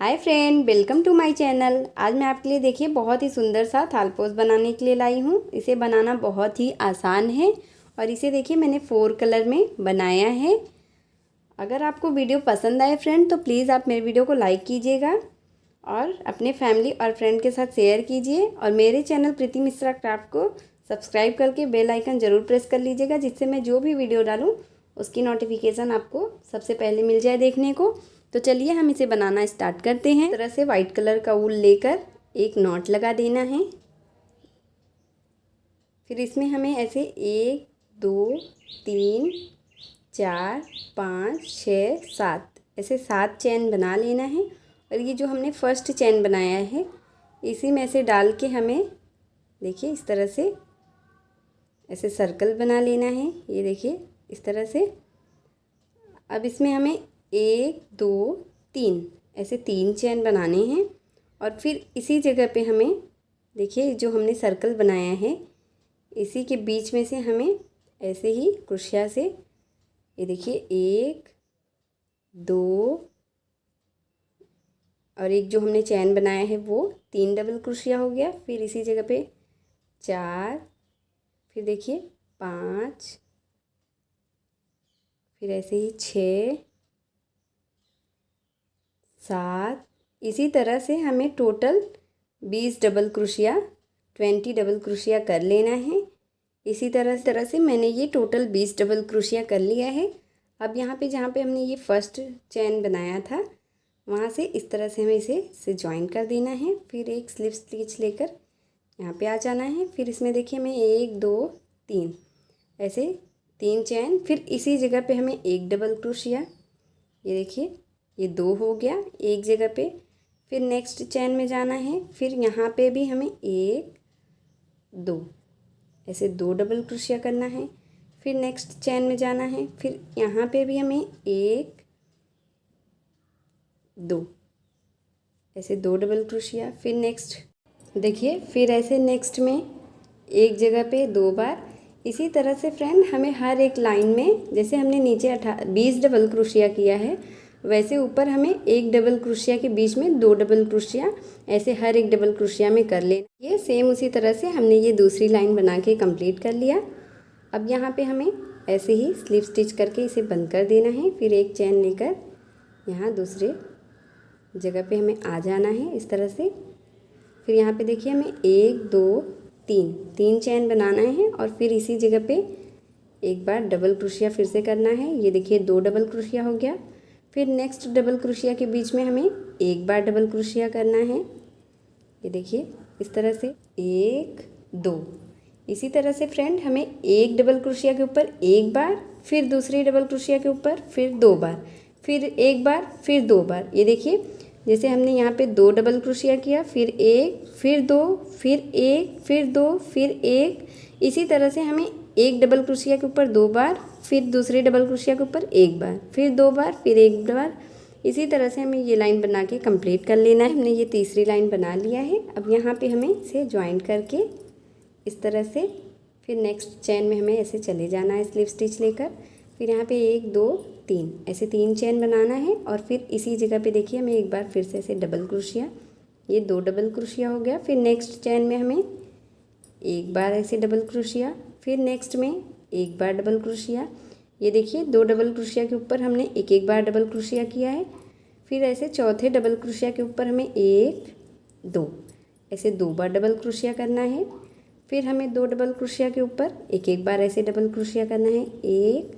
Hi friend, welcome to my channel. आज मैं आपके लिए देखिए बहुत ही सुंदर सा थालपोस बनाने के लिए लाई हूँ। इसे बनाना बहुत ही आसान है और इसे देखिए मैंने 4 कलर में बनाया है। अगर आपको वीडियो पसंद आए फ्रेंड तो प्लीज़ आप मेरे वीडियो को लाइक कीजिएगा और अपने फैमिली और फ्रेंड के साथ शेयर कीजिए और मेरे चैनल प्रीति मिश्रा क्राफ्ट को सब्सक्राइब करके बेल आइकन ज़रूर प्रेस कर लीजिएगा, जिससे मैं जो भी वीडियो डालूँ उसकी नोटिफिकेशन आपको सबसे पहले मिल जाए देखने को। तो चलिए हम इसे बनाना स्टार्ट करते हैं। इस तरह से वाइट कलर का वूल लेकर एक नॉट लगा देना है। फिर इसमें हमें ऐसे 1 2 3 4 5 6 7 ऐसे 7 चैन बना लेना है। और ये जो हमने फर्स्ट चैन बनाया है इसी में से डाल के हमें देखिए इस तरह से ऐसे सर्कल बना लेना है। ये देखिए इस तरह से। अब इसमें हमें 1 2 3 ऐसे 3 चैन बनाने हैं और फिर इसी जगह पे हमें देखिए जो हमने सर्कल बनाया है इसी के बीच में से हमें ऐसे ही क्रोशिया से ये देखिए 1 2 और एक जो हमने चैन बनाया है वो 3 डबल क्रोशिया हो गया। फिर इसी जगह पे 4, फिर देखिए 5, फिर ऐसे ही 6 7। इसी तरह से हमें total 20 double crochet 20 double crochet कर लेना है। इसी तरह से मैंने ये टोटल 20 डबल क्रोशिया कर लिया है। अब यहाँ पे जहाँ पे हमने ये फर्स्ट चैन बनाया था वहाँ से इस तरह से हमें इसे ज्वाइन कर देना है। फिर एक स्लिप स्टिच लेकर यहाँ पे आ जाना है। फिर इसमें देखिए हमें 1 2 3 ऐसे 3 चैन, फिर इसी जगह पे हमें 1 डबल क्रोशिया, ये देखिए ये 2 हो गया एक जगह पे। फिर नेक्स्ट चैन में जाना है। फिर यहाँ पे भी हमें 1 2 ऐसे 2 डबल क्रोशिया करना है। फिर नेक्स्ट चैन में जाना है। फिर यहाँ पे भी हमें 1 2 ऐसे 2 डबल क्रोशिया। फिर नेक्स्ट देखिए फिर ऐसे नेक्स्ट में एक जगह पे 2 बार। इसी तरह से फ्रेंड हमें हर एक लाइन में जैसे हमने नीचे 20 डबल क्रोशिया किया है वैसे ऊपर हमें 1 डबल क्रोशिया के बीच में 2 डबल क्रोशिया ऐसे हर एक डबल क्रोशिया में कर लेना। ये सेम उसी तरह से हमने ये दूसरी लाइन बना के कंप्लीट कर लिया। अब यहाँ पे हमें ऐसे ही स्लिप स्टिच करके इसे बंद कर देना है। फिर एक चैन लेकर यहाँ दूसरे जगह पे हमें आ जाना है इस तरह से। फिर यहाँ पे देखिए हमें 1 2 3 चैन बनाना है और फिर इसी जगह पे एक बार डबल क्रोशिया फिर से करना है। ये देखिए 2 डबल क्रोशिया हो गया। फिर नेक्स्ट डबल क्रोशिया के बीच में हमें एक बार डबल क्रोशिया करना है। ये देखिए इस तरह से 1 2। इसी तरह से फ्रेंड हमें एक डबल क्रोशिया के ऊपर एक बार, फिर दूसरी डबल क्रोशिया के ऊपर फिर 2 बार, फिर एक बार, फिर 2 बार। ये देखिए जैसे हमने यहाँ पे 2 डबल क्रोशिया किया, फिर 1, फिर 2, फिर 1, फिर 2, फिर 1। इसी तरह से हमें एक डबल क्रोशिया के ऊपर 2 बार, फिर दूसरे डबल क्रोशिया के ऊपर एक बार, फिर 2 बार, फिर एक बार। इसी तरह से हमें ये लाइन बना के कंप्लीट कर लेना है। हमने ये तीसरी लाइन बना लिया है। अब यहाँ पे हमें इसे ज्वाइन करके इस तरह से फिर नेक्स्ट चैन में हमें ऐसे चले जाना है स्लिप स्टिच लेकर। फिर यहाँ पे 1 2 3 ऐसे 3 चैन बनाना है और फिर इसी जगह पे देखिए हमें एक बार फिर से ऐसे डबल क्रोशिया, ये 2 डबल क्रोशिया हो गया। फिर नेक्स्ट चैन में हमें एक बार ऐसे डबल क्रोशिया, फिर नेक्स्ट में एक बार डबल क्रोशिया। ये देखिए 2 डबल क्रोशिया के ऊपर हमने एक एक बार डबल क्रोशिया किया है। फिर ऐसे चौथे डबल क्रोशिया के ऊपर हमें 1 2 ऐसे 2 बार डबल क्रोशिया करना है। फिर हमें 2 डबल क्रोशिया के ऊपर एक एक बार ऐसे डबल क्रोशिया करना है, 1,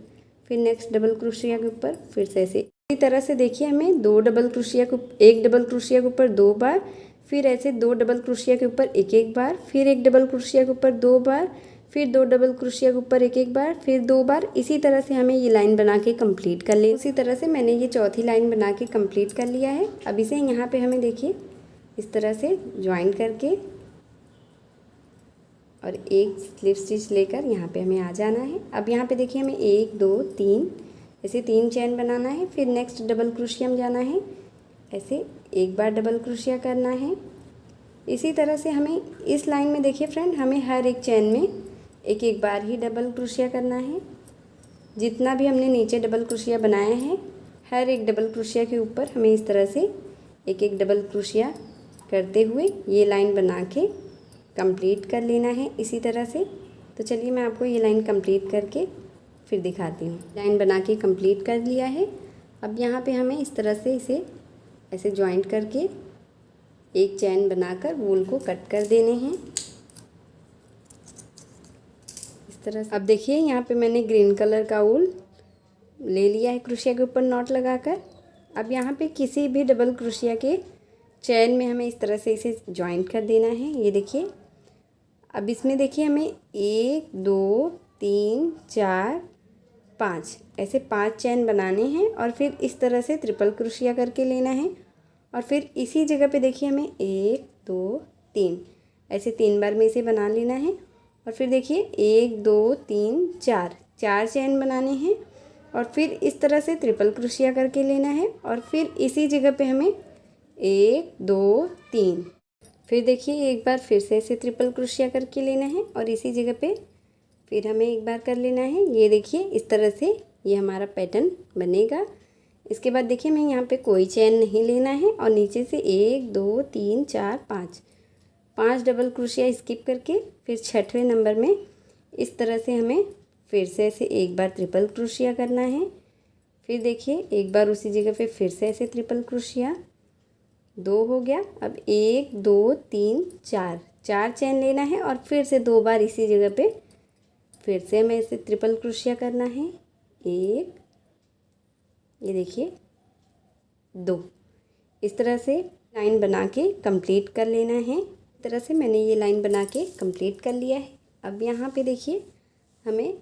फिर नेक्स्ट डबल क्रोशिया के ऊपर फिर से ऐसे। इसी तरह से देखिए हमें 2 डबल क्रोशिया को एक डबल क्रोशिया के ऊपर 2 बार, फिर ऐसे 2 डबल क्रोशिया के ऊपर एक एक बार, फिर एक डबल क्रोशिया के ऊपर 2 बार, फिर 2 डबल क्रोशिया के ऊपर एक एक बार, फिर 2 बार। इसी तरह से हमें ये लाइन बना के कंप्लीट कर लें। उसी तरह से मैंने ये चौथी लाइन बना के कंप्लीट कर लिया है। अब इसे यहाँ पे हमें देखिए इस तरह से ज्वाइन करके और एक स्लिप स्टिच लेकर यहाँ पे हमें आ जाना है। अब यहाँ पे देखिए हमें 1 2 3 ऐसे 3 चैन बनाना है। फिर नेक्स्ट डबल क्रोशिया में जाना है, ऐसे एक बार डबल क्रोशिया करना है। इसी तरह से हमें इस लाइन में देखिए फ्रेंड हमें हर एक चैन में एक एक बार ही डबल क्रोशिया करना है। जितना भी हमने नीचे डबल क्रोशिया बनाया है हर एक डबल क्रोशिया के ऊपर हमें इस तरह से एक एक डबल क्रोशिया करते हुए ये लाइन बना के कंप्लीट कर लेना है इसी तरह से। तो चलिए मैं आपको ये लाइन कंप्लीट करके फिर दिखाती हूँ। लाइन बना के कंप्लीट कर लिया है। अब यहाँ पे हमें इस तरह से इसे ऐसे जॉइंट करके एक चैन बनाकर वूल को कट कर देने हैं इस तरह से। अब देखिए यहाँ पे मैंने ग्रीन कलर का वूल ले लिया है क्रोशिया के ऊपर नॉट लगाकर। अब यहाँ पे किसी भी डबल क्रोशिया के चैन में हमें इस तरह से इसे जॉइंट कर देना है। ये देखिए, अब इसमें देखिए हमें 1 2 3 4 5 ऐसे 5 चैन बनाने हैं और फिर इस तरह से ट्रिपल क्रोशिया करके लेना है। और फिर इसी जगह पे देखिए हमें 1 2 3 ऐसे 3 बार में इसे बना लेना है। और फिर देखिए 1 2 3 4 चैन बनाने हैं और फिर इस तरह से ट्रिपल क्रोशिया करके लेना है। और फिर इसी जगह पे हमें 1 2 3 फिर देखिए एक बार फिर से ऐसे ट्रिपल क्रोशिया करके लेना है और इसी जगह पे फिर हमें एक बार कर लेना है। ये देखिए इस तरह से ये हमारा पैटर्न बनेगा। इसके बाद देखिए हमें यहाँ पे कोई चैन नहीं लेना है और नीचे से 1 2 3 4 5 डबल क्रोशिया स्किप करके फिर 6वें नंबर में इस तरह से हमें फिर से ऐसे एक बार ट्रिपल क्रोशिया करना है। फिर देखिए एक बार उसी जगह पे फिर से ऐसे ट्रिपल क्रोशिया, 2 हो गया। अब 1 2 3 4 चैन लेना है और फिर से 2 बार इसी जगह पे फिर से हमें ऐसे ट्रिपल क्रोशिया करना है। 1, ये देखिए 2, इस तरह से लाइन बना के कंप्लीट कर लेना है। इस तरह से मैंने ये लाइन बना के कंप्लीट कर लिया है। अब यहाँ पे देखिए हमें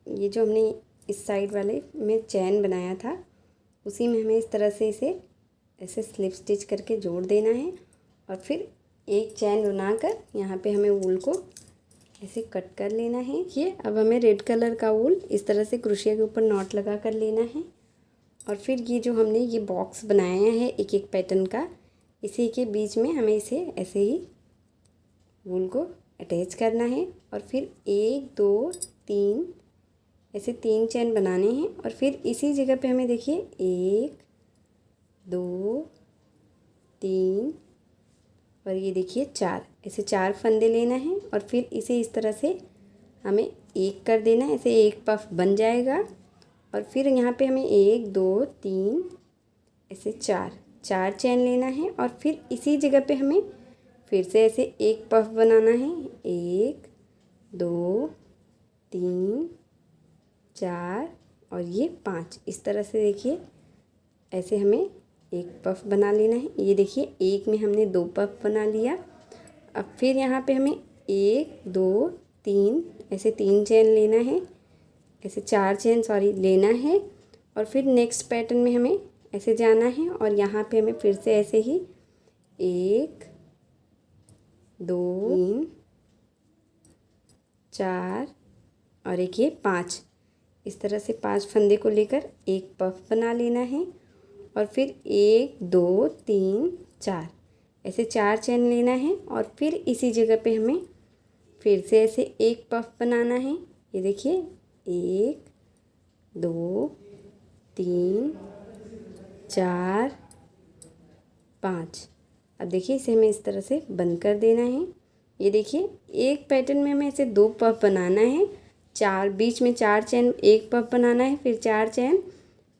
ये जो हमने इस साइड वाले में चैन बनाया था उसी में हमें इस तरह से इसे ऐसे स्लिप स्टिच करके जोड़ देना है और फिर एक चैन बनाकर यहाँ पे हमें वूल को ऐसे कट कर लेना है। ये अब हमें रेड कलर का वूल इस तरह से क्रोशिया के ऊपर नॉट लगा कर लेना है और फिर ये जो हमने ये बॉक्स बनाया है एक एक पैटर्न का, इसी के बीच में हमें इसे ऐसे ही वूल को अटैच करना है और फिर 1 2 3 ऐसे 3 चैन बनाने हैं और फिर इसी जगह पे हमें देखिए 1 2 3 और ये देखिए 4 ऐसे 4 फंदे लेना है और फिर इसे इस तरह से हमें एक कर देना है। ऐसे एक पफ बन जाएगा और फिर यहाँ पे हमें 1 2 3 ऐसे 4 चैन लेना है और फिर इसी जगह पे हमें फिर से ऐसे एक पफ बनाना है। 1 2 3 4 और ये 5, इस तरह से देखिए ऐसे हमें एक पफ बना लेना है। ये देखिए एक में हमने 2 पफ बना लिया। अब फिर यहाँ पे हमें 1 2 3 ऐसे 3 चैन लेना है, ऐसे 4 चैन लेना है और फिर नेक्स्ट पैटर्न में हमें ऐसे जाना है और यहाँ पे हमें फिर से ऐसे ही 1 2 3 4 और एक ये 5, इस तरह से 5 फंदे को लेकर एक पफ बना लेना है और फिर 1 2 3 4 ऐसे 4 चैन लेना है और फिर इसी जगह पे हमें फिर से ऐसे एक पफ बनाना है। ये देखिए 1 2 3 4 5। अब देखिए इसे हमें इस तरह से बंद कर देना है। ये देखिए एक पैटर्न में हमें ऐसे 2 पफ बनाना है, 4 बीच में 4 चैन, एक पफ बनाना है, फिर 4 चैन,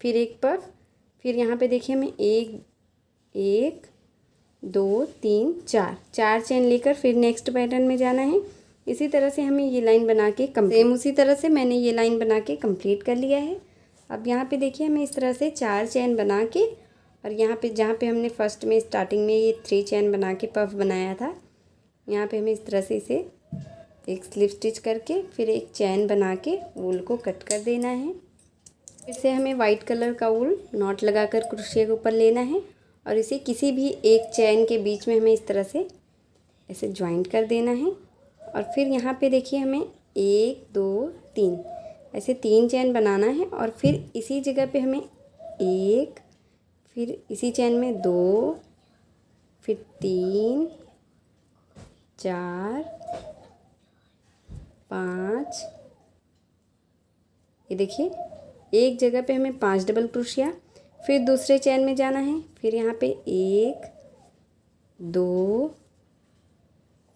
फिर एक पफ, फिर यहाँ पे देखिए हमें 1 2 3 4 चैन लेकर फिर नेक्स्ट पैटर्न में जाना है। इसी तरह से हमें ये लाइन बना के सेम उसी तरह से मैंने ये लाइन बना के कंप्लीट कर लिया है। अब यहाँ पे देखिए हमें इस तरह से 4 चैन बना के और यहाँ पे जहाँ पे हमने फर्स्ट में स्टार्टिंग में ये 3 चैन बना के पफ बनाया था, यहाँ पे हमें इस तरह से इसे एक स्लिप स्टिच करके फिर एक चैन बना के वूल को कट कर देना है। फिर से हमें वाइट कलर का वूल नॉट लगाकर क्रोशिया के ऊपर लेना है और इसे किसी भी एक चैन के बीच में हमें इस तरह से ऐसे ज्वाइंट कर देना है और फिर यहाँ पे देखिए हमें 1 2 3 ऐसे 3 चैन बनाना है और फिर इसी जगह पे हमें 1, फिर इसी चैन में 2, फिर 3 4 5, ये देखिए एक जगह पे हमें 5 डबल क्रोशिया, फिर दूसरे चैन में जाना है, फिर यहाँ पे 1 2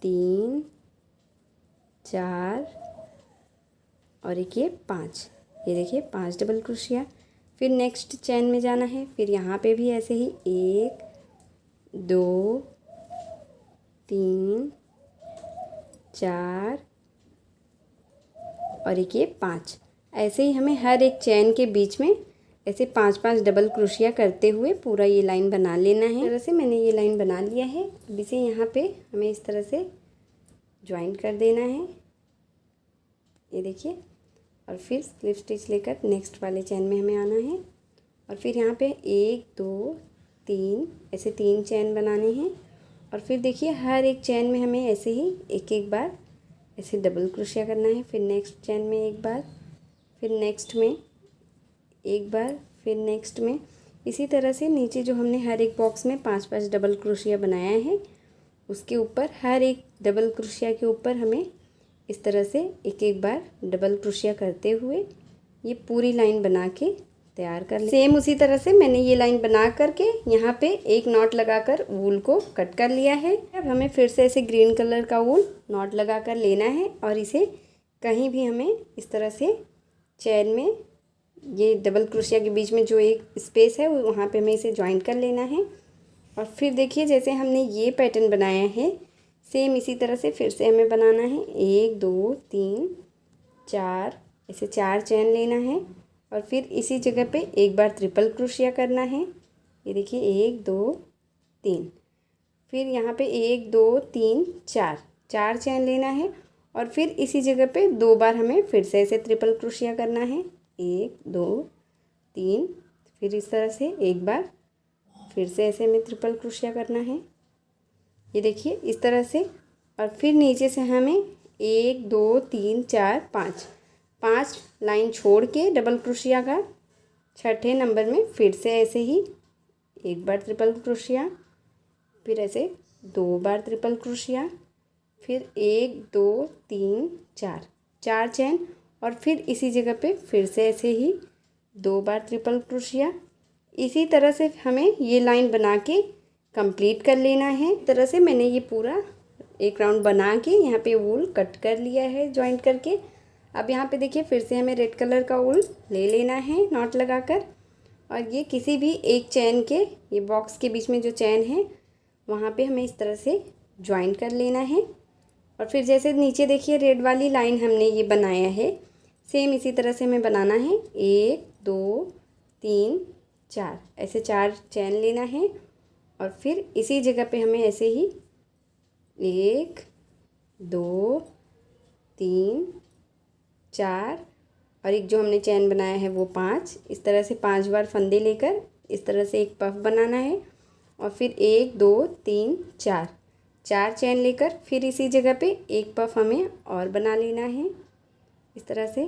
3 4 और एक ये 5, ये देखिए 5 डबल क्रोशिया। फिर नेक्स्ट चैन में जाना है, फिर यहाँ पे भी ऐसे ही 1 2 3 4 और एक ये 5। ऐसे ही हमें हर एक चैन के बीच में ऐसे 5-5 डबल क्रोशिया करते हुए पूरा ये लाइन बना लेना है। इस तरह से मैंने ये लाइन बना लिया है। अब इसे यहाँ पे हमें इस तरह से ज्वाइंट कर देना है, ये देखिए। और फिर स्लिप स्टिच लेकर नेक्स्ट वाले चैन में हमें आना है और फिर यहाँ पे 1 2 3 ऐसे 3 चैन बनाने हैं। और फिर देखिए हर एक चैन में हमें ऐसे ही एक बार ऐसे डबल क्रोशिया करना है। फिर नेक्स्ट चैन में एक बार, फिर नेक्स्ट में एक बार, फिर नेक्स्ट में। इसी तरह से नीचे जो हमने हर एक बॉक्स में 5-5 डबल क्रोशिया बनाया है, उसके ऊपर हर एक डबल क्रोशिया के ऊपर हमें इस तरह से एक बार डबल क्रोशिया करते हुए ये पूरी लाइन बना के तैयार कर ले। सेम उसी तरह से मैंने ये लाइन बना करके यहाँ पे एक नॉट लगाकर वूल को कट कर लिया है। अब हमें फिर से ऐसे ग्रीन कलर का वूल नॉट लगाकर लेना है और इसे कहीं भी हमें इस तरह से चैन में ये डबल क्रोशिया के बीच में जो एक स्पेस है वहाँ पे हमें इसे ज्वाइंट कर लेना है। और फिर देखिए जैसे हमने ये पैटर्न बनाया है, सेम इसी तरह से फिर से हमें बनाना है। 1 2 3 4 ऐसे 4 चैन लेना है और फिर इसी जगह पे एक बार ट्रिपल क्रोशिया करना है, ये देखिए 1 2 3। फिर यहाँ पे 1 2 3 4 चैन लेना है और फिर इसी जगह पे 2 बार हमें फिर से ऐसे ट्रिपल क्रोशिया करना है, 1 2 3। फिर इस तरह से एक बार फिर से ऐसे हमें ट्रिपल क्रोशिया करना है, ये देखिए इस तरह से। और फिर नीचे से हमें 1 2 3 4 5 लाइन छोड़ के डबल क्रोशिया का छठे नंबर में फिर से ऐसे ही एक बार ट्रिपल क्रोशिया, फिर ऐसे 2 बार ट्रिपल क्रोशिया, फिर 1 2 3 4 चैन और फिर इसी जगह पे फिर से ऐसे ही 2 बार ट्रिपल क्रोशिया। इसी तरह से हमें ये लाइन बना के कंप्लीट कर लेना है। इस तरह से मैंने ये पूरा एक राउंड बना के यहाँ पे वूल कट कर लिया है जॉइंट करके। अब यहाँ पे देखिए फिर से हमें रेड कलर का वूल ले लेना है नॉट लगाकर और ये किसी भी एक चैन के ये बॉक्स के बीच में जो चैन है वहाँ पे हमें इस तरह से ज्वाइंट कर लेना है। और फिर जैसे नीचे देखिए रेड वाली लाइन हमने ये बनाया है, सेम इसी तरह से हमें बनाना है। 1 2 3 4 ऐसे 4 चैन लेना है और फिर इसी जगह पे हमें ऐसे ही 1 2 3 4 और एक जो हमने चैन बनाया है वो 5। इस तरह से 5 बार फंदे लेकर इस तरह से एक पफ बनाना है और फिर 1 2 3 4 चैन लेकर फिर इसी जगह पे एक पफ हमें और बना लेना है। इस तरह से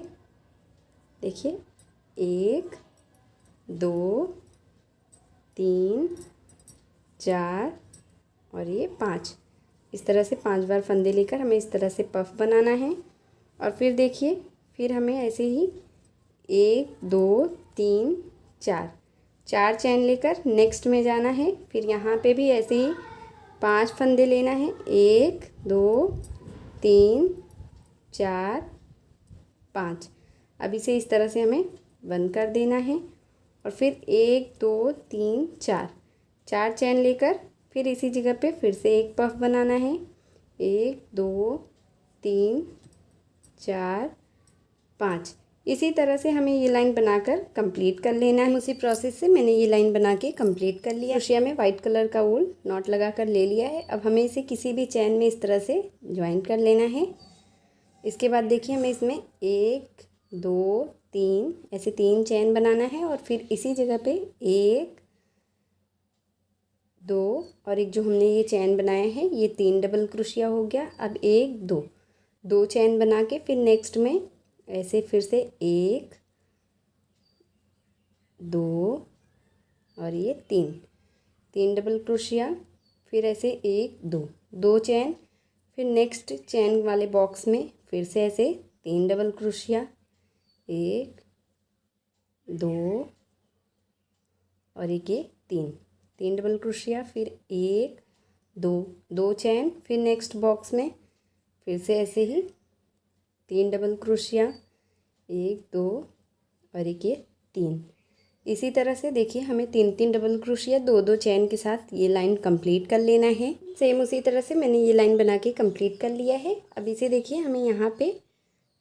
देखिए 1 2 3 4 और ये 5। इस तरह से 5 बार फंदे लेकर हमें इस तरह से पफ बनाना है। और फिर देखिए फिर हमें ऐसे ही 1 2 3 4 चैन लेकर नेक्स्ट में जाना है। फिर यहाँ पे भी ऐसे ही 5 फंदे लेना है, 1 2 3 4 5। अब इसे इस तरह से हमें बंद कर देना है और फिर 1 2 3 4 चैन लेकर फिर इसी जगह पे फिर से एक पफ बनाना है, 1 2 3 4 5। इसी तरह से हमें ये लाइन बनाकर कंप्लीट कर लेना है। उसी प्रोसेस से मैंने ये लाइन बना के कंप्लीट कर लिया। क्रोशिया में वाइट कलर का वूल नॉट लगा कर ले लिया है। अब हमें इसे किसी भी चैन में इस तरह से ज्वाइन कर लेना है। इसके बाद देखिए हमें इसमें 1 2 3 ऐसे 3 चैन बनाना है और फिर इसी जगह पे 1 2 और एक जो हमने ये चैन बनाया है ये 3 डबल क्रोशिया हो गया। अब 1 2 चैन बना के फिर नेक्स्ट में ऐसे फिर से 1 2 और ये 3 डबल क्रोशिया, फिर ऐसे 1 2 चैन, फिर नेक्स्ट चैन वाले बॉक्स में फिर से ऐसे 3 डबल क्रोशिया, 1 2 और एक ये 3 डबल क्रोशिया, फिर 1 2 2 चैन, फिर नेक्स्ट बॉक्स में फिर से ऐसे ही 3 डबल क्रोशिया, 1 2 और एक ये 3। इसी तरह से देखिए हमें 3 डबल क्रोशिया 2 चैन के साथ ये लाइन कंप्लीट कर लेना है। सेम उसी तरह से मैंने ये लाइन बना के कंप्लीट कर लिया है। अब इसे देखिए हमें यहाँ पे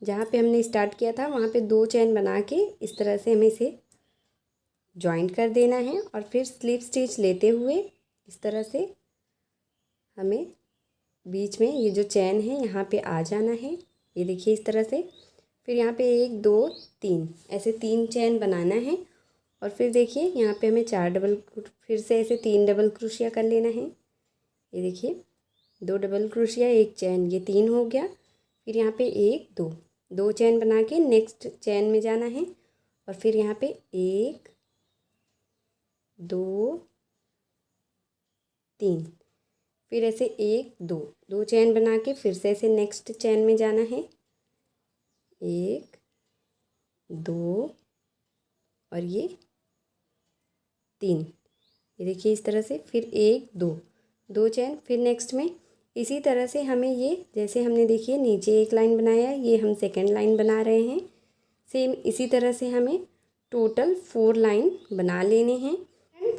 जहाँ पे हमने स्टार्ट किया था वहाँ पे 2 चैन बना के इस तरह से हमें इसे जॉइंट कर देना है और फिर स्लिप स्टिच लेते हुए इस तरह से हमें बीच में ये जो चैन है यहाँ पे आ जाना है। ये देखिए इस तरह से, फिर यहाँ पे 1 2 3 ऐसे 3 चैन बनाना है और फिर देखिए यहाँ पे हमें 4 डबल, फिर से ऐसे 3 डबल क्रोशिया कर लेना है। ये देखिए 2 डबल क्रोशिया 1 चैन, ये 3 हो गया। फिर यहाँ पे 1 2 2 चैन बना के नेक्स्ट चैन में जाना है और फिर यहाँ पे 1 2 3, फिर ऐसे 1 2 2 चैन बना के फिर से ऐसे नेक्स्ट चैन में जाना है। 1 2 और ये 3, ये देखिए इस तरह से, फिर 1 2 2 चैन, फिर नेक्स्ट में इसी तरह से हमें ये जैसे हमने देखिए नीचे एक लाइन बनाया, ये हम सेकंड लाइन बना रहे हैं। सेम इसी तरह से हमें टोटल 4 लाइन बना लेने हैं।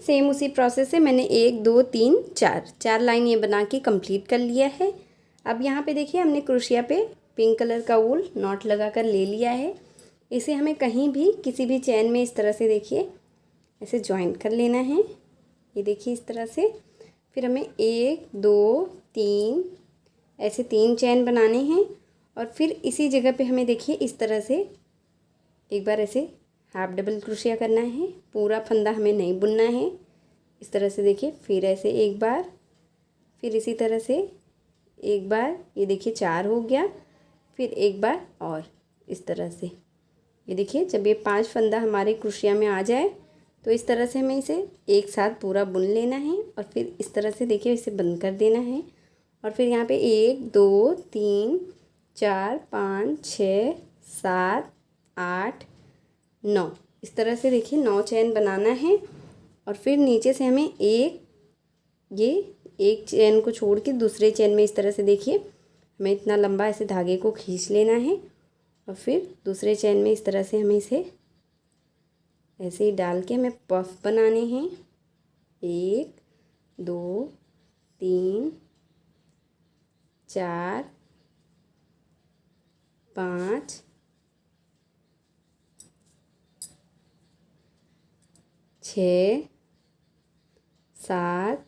सेम उसी प्रोसेस से मैंने 1 2 3 4 लाइन ये बना के कंप्लीट कर लिया है। अब यहाँ पे देखिए हमने क्रोशिया पे पिंक कलर का वूल नॉट लगा कर ले लिया है। इसे हमें कहीं भी किसी भी चैन में इस तरह से देखिए ऐसे जॉइंट कर लेना है। ये देखिए इस तरह से, फिर हमें 1 2 3 ऐसे 3 चैन बनाने हैं और फिर इसी जगह पे हमें देखिए इस तरह से एक बार ऐसे हाफ डबल क्रोशिया करना है। पूरा फंदा हमें नहीं बुनना है। इस तरह से देखिए, फिर ऐसे एक बार, फिर इसी तरह से एक बार, ये देखिए 4 हो गया, फिर एक बार और इस तरह से। ये देखिए जब ये 5 फंदा हमारे क्रोशिया में आ जाए तो इस तरह से हमें इसे एक साथ पूरा बुन लेना है और फिर इस तरह से देखिए इसे बंद कर देना है। और फिर यहाँ पे 1 2 3 4 5 6 7 8 9 इस तरह से देखिए 9 चैन बनाना है और फिर नीचे से हमें एक चैन को छोड़ के दूसरे चैन में इस तरह से देखिए हमें इतना लंबा ऐसे धागे को खींच लेना है और फिर दूसरे चैन में इस तरह से हमें इसे ऐसे ही डाल के हमें पफ बनाने हैं। 1 2 3 4 5 6 7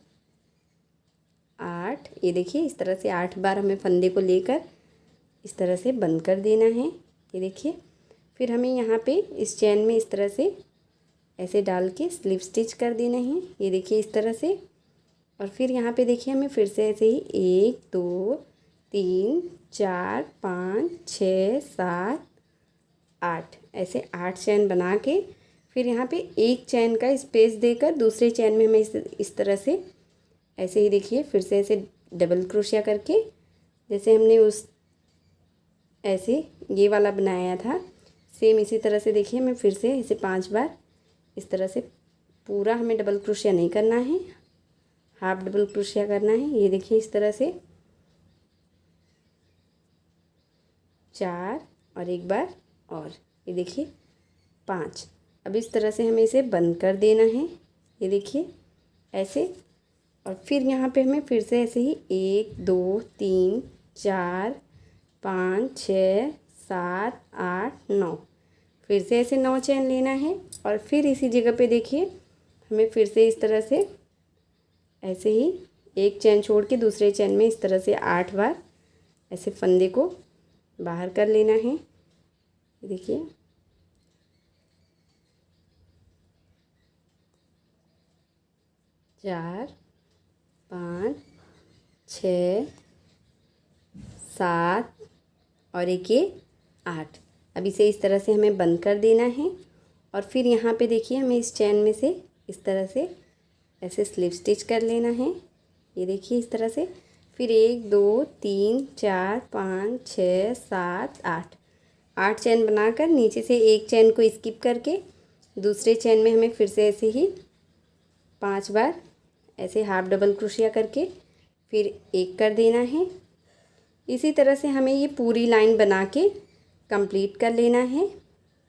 8, ये देखिए इस तरह से 8 बार हमें फंदे को लेकर इस तरह से बंद कर देना है। ये देखिए, फिर हमें यहाँ पे इस चैन में इस तरह से ऐसे डाल के स्लिप स्टिच कर देना है। ये देखिए इस तरह से, और फिर यहाँ पे देखिए हमें फिर से ऐसे ही 1 2 3 4 5 6 7 8 ऐसे 8 चैन बना के फिर यहाँ पे एक चैन का स्पेस देकर दूसरे चैन में हमें इस तरह से ऐसे ही देखिए फिर से ऐसे डबल क्रोशिया करके जैसे हमने उस ऐसे ये वाला बनाया था सेम इसी तरह से देखिए हमें फिर से ऐसे 5 बार इस तरह से, पूरा हमें डबल क्रोशिया नहीं करना है, हाफ डबल क्रोशिया करना है। ये देखिए इस तरह से 4 और एक बार और, ये देखिए 5। अब इस तरह से हमें इसे बंद कर देना है। ये देखिए ऐसे, और फिर यहाँ पे हमें फिर से ऐसे ही 1 2 3 4 5 6 7 8 9 फिर से ऐसे 9 चैन लेना है और फिर इसी जगह पे देखिए हमें फिर से इस तरह से ऐसे ही एक चैन छोड़ के दूसरे चैन में इस तरह से 8 बार ऐसे फंदे को बाहर कर लेना है। देखिए चार 5 6 7 और एक ये 8। अब इसे इस तरह से हमें बंद कर देना है और फिर यहाँ पे देखिए हमें इस चैन में से इस तरह से ऐसे स्लिप स्टिच कर लेना है। ये देखिए इस तरह से, फिर 1 2 3 4 5 6 7 8 चैन बनाकर नीचे से एक चैन को स्किप करके दूसरे चैन में हमें फिर से ऐसे ही 5 बार ऐसे हाफ डबल क्रोशिया करके फिर एक कर देना है। इसी तरह से हमें ये पूरी लाइन बना के कंप्लीट कर लेना है।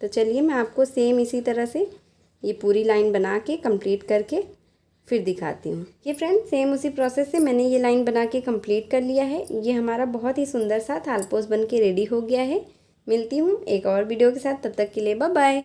तो चलिए मैं आपको सेम इसी तरह से ये पूरी लाइन बना के कंप्लीट करके फिर दिखाती हूँ। ये फ्रेंड सेम उसी प्रोसेस से मैंने ये लाइन बना के कंप्लीट कर लिया है। ये हमारा बहुत ही सुंदर सा थालपोस बन के रेडी हो गया है। मिलती हूँ एक और वीडियो के साथ, तब तक के लिए बाय बाय।